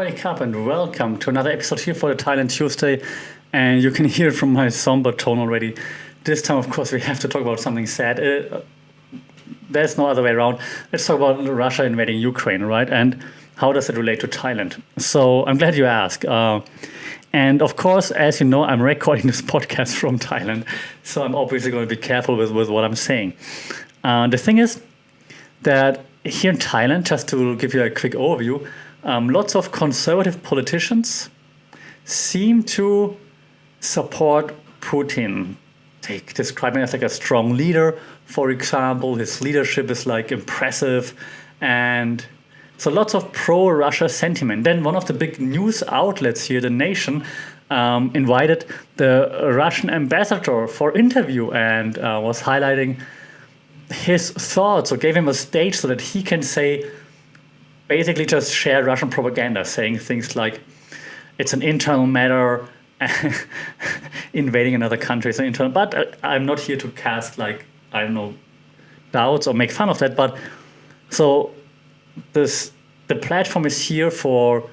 wake up and welcome to another episode here for the Thailand Tuesday. And you can hear it from my somber tone already. This time, of course, we have to talk about something sad. There's no other way around. Let's talk about Russia invading Ukraine, right? And how does it relate to Thailand? So I'm glad you asked. And of course, as you know, I'm recording this podcast from Thailand. So I'm obviously going to be careful with what I'm saying. The thing is that here in Thailand, just to give you a quick overview, lots of conservative politicians seem to support Putin. They describe him as like a strong leader, for example. His leadership is like impressive, and so lots of pro-Russia sentiment. Then one of the big news outlets here, The Nation, invited the Russian ambassador for interview and was highlighting his thoughts, or gave him a stage so that he can say, basically just share Russian propaganda, saying things like it's an internal matter, invading another country is an internal. But I'm not here to cast doubts or make fun of that. But so the platform is here for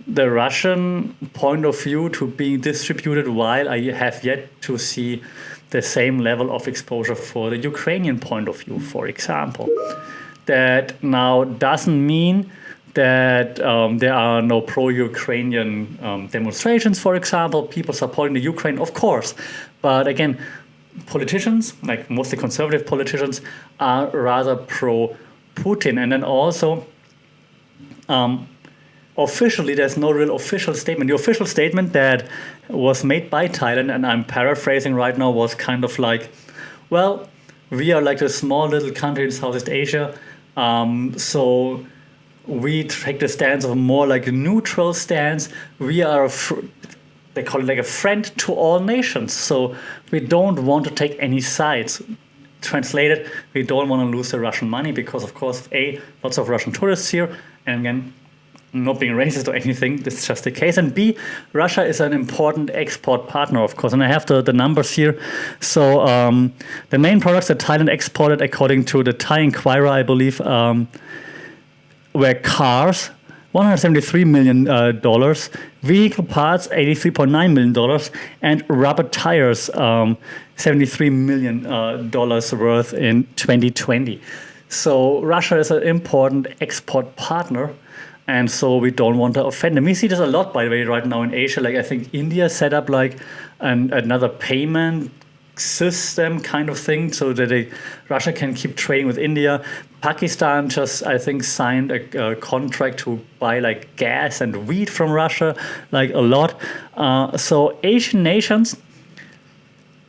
the Russian point of view to be distributed, while I have yet to see the same level of exposure for the Ukrainian point of view, for example. That now doesn't mean that there are no pro-Ukrainian demonstrations, for example, people supporting the Ukraine, of course. But again, politicians, like mostly conservative politicians, are rather pro-Putin. And then also, officially, there's no real official statement. The official statement that was made by Thailand, and I'm paraphrasing right now, was kind of like, well, we are like a small little country in Southeast Asia, so we take the stance of more like a neutral stance. We are, they call it like a friend to all nations. So we don't want to take any sides. Translated, we don't want to lose the Russian money because, of course, A, lots of Russian tourists here, and again, not being racist or anything, this is just the case. And B, Russia is an important export partner, of course. And I have the numbers here. So the main products that Thailand exported, according to the Thai Inquirer, I believe, were cars, $173 million, vehicle parts, $83.9 million, and rubber tires, $73 million worth in 2020. So Russia is an important export partner. And so we don't want to offend them. We see this a lot, by the way, right now in Asia. Like I think India set up like another payment system kind of thing so that Russia can keep trading with India. Pakistan just, I think, signed a contract to buy like gas and wheat from Russia, like a lot. So Asian nations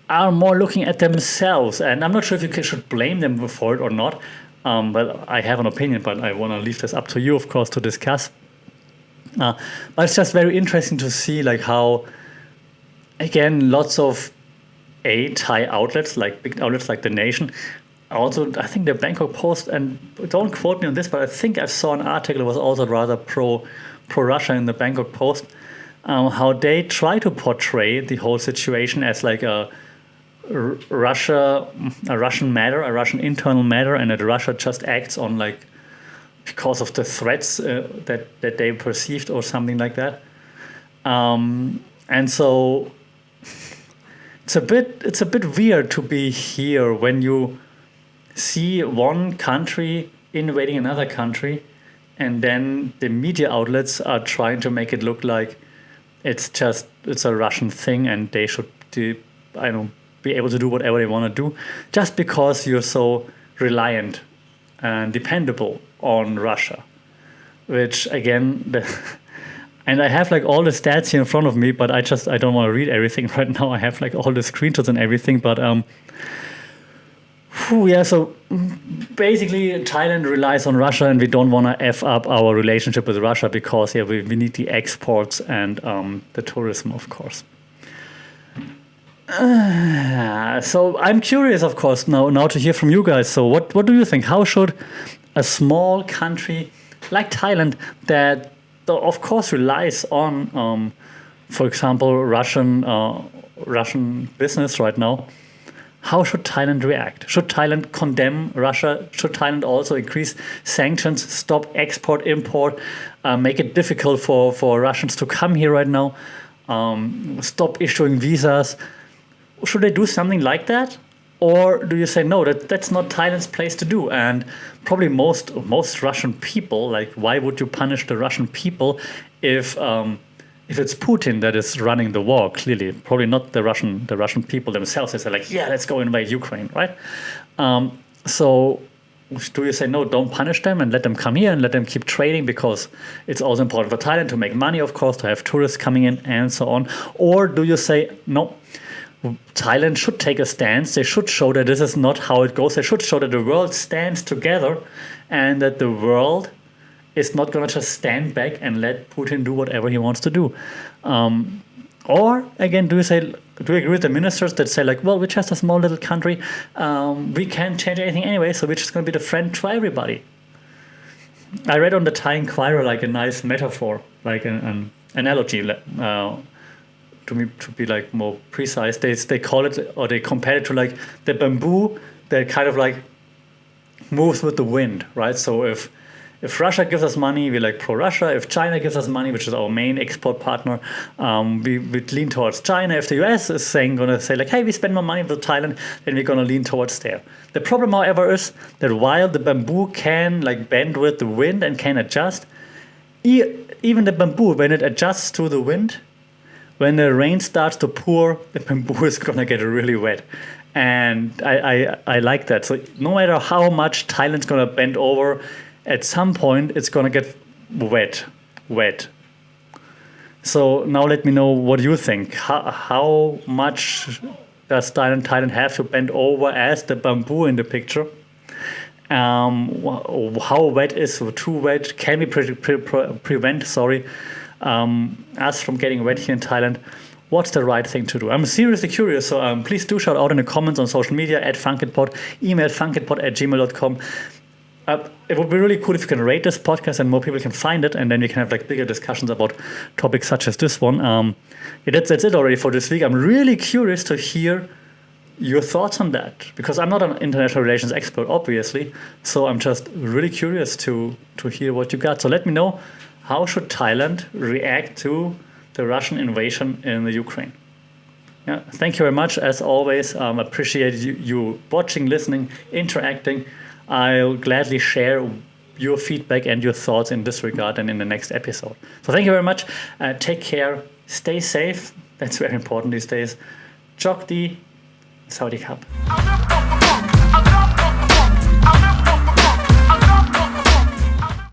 are more looking at themselves. And I'm not sure if you should blame them for it or not. Well, I have an opinion, but I want to leave this up to you, of course, to discuss. But it's just very interesting to see like how, again, lots of Thai outlets, like big outlets like The Nation, also, I think the Bangkok Post, and don't quote me on this, but I think I saw an article that was also rather pro-Russia in the Bangkok Post, how they try to portray the whole situation as like a Russian matter, a Russian internal matter, and that Russia just acts on like because of the threats that they perceived or something like that. And so it's a bit weird to be here when you see one country invading another country, and then the media outlets are trying to make it look like it's a Russian thing and they should be able to do whatever they want to do just because you're so reliant and dependable on Russia. Which again, and I have like all the stats here in front of me, but I don't want to read everything right now. I have like all the screenshots and everything, but so basically Thailand relies on Russia, and we don't want to F up our relationship with Russia because we need the exports and the tourism, of course. So I'm curious, of course, now to hear from you guys. So what do you think? How should a small country like Thailand that, of course, relies on, for example, Russian business right now, how should Thailand react? Should Thailand condemn Russia? Should Thailand also increase sanctions, stop export, import, make it difficult for Russians to come here right now, stop issuing visas? Should they do something like that? Or do you say, no, that's not Thailand's place to do? And probably most Russian people, like, why would you punish the Russian people if it's Putin that is running the war? Clearly, probably not the Russian people themselves. They say like, yeah, let's go invade Ukraine, right? So do you say, no, don't punish them and let them come here and let them keep trading, because it's also important for Thailand to make money, of course, to have tourists coming in and so on? Or do you say, no, Thailand should take a stance. They should show that this is not how it goes. They should show that the world stands together and that the world is not going to just stand back and let Putin do whatever he wants to do. Or again, do you agree with the ministers that say like, well, we're just a small little country. We can't change anything anyway, so we're just going to be the friend to everybody. I read on the Thai Inquirer like a nice metaphor, like an analogy. To be like more precise, they call it, or they compare it to like the bamboo that kind of like moves with the wind, right? So if Russia gives us money, we like pro-Russia. If China gives us money, which is our main export partner, we lean towards China. If the US is gonna say like, hey, we spend more money with Thailand, then we're gonna lean towards there. The problem, however, is that while the bamboo can like bend with the wind and can adjust, even the bamboo, when it adjusts to the wind, when the rain starts to pour, the bamboo is gonna get really wet. And I like that. So no matter how much Thailand's gonna bend over, at some point it's gonna get wet. So now let me know what you think. How much does Thailand have to bend over as the bamboo in the picture? How wet is too wet? Can we prevent us from getting wet here in Thailand? What's the right thing to do? I'm seriously curious, so please do shout out in the comments on social media at funkitpod, email funkitpod@gmail.com. It would be really cool if you can rate this podcast and more people can find it, and then we can have like bigger discussions about topics such as this one. That's it already for this week. I'm really curious to hear your thoughts on that, because I'm not an international relations expert, obviously. So I'm just really curious to hear what you got. So let me know, how should Thailand react to the Russian invasion in the Ukraine? Yeah, thank you very much. As always, appreciate you watching, listening, interacting. I'll gladly share your feedback and your thoughts in this regard and in the next episode. So thank you very much. Take care. Stay safe. That's very important these days. Chok di. Sawadee Krap.